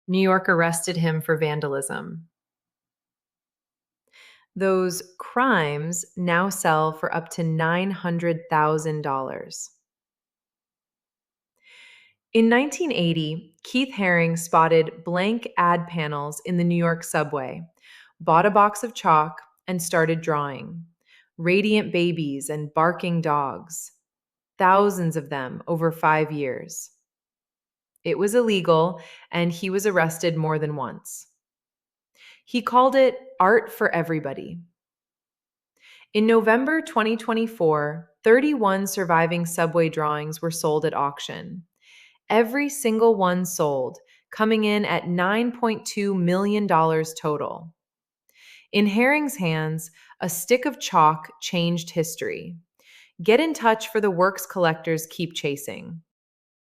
New York arrested him for vandalism. Those crimes now sell for up to $900,000. In 1980, Keith Haring spotted blank ad panels in the New York subway, bought a box of chalk, and started drawing. Radiant babies and barking dogs. Thousands of them over 5 years. It was illegal, and he was arrested more than once. He called it art for everybody. In November 2024, 31 surviving subway drawings were sold at auction. Every single one sold, coming in at $9.2 million total. In Haring's hands, a stick of chalk changed history. Get in touch for the works collectors keep chasing.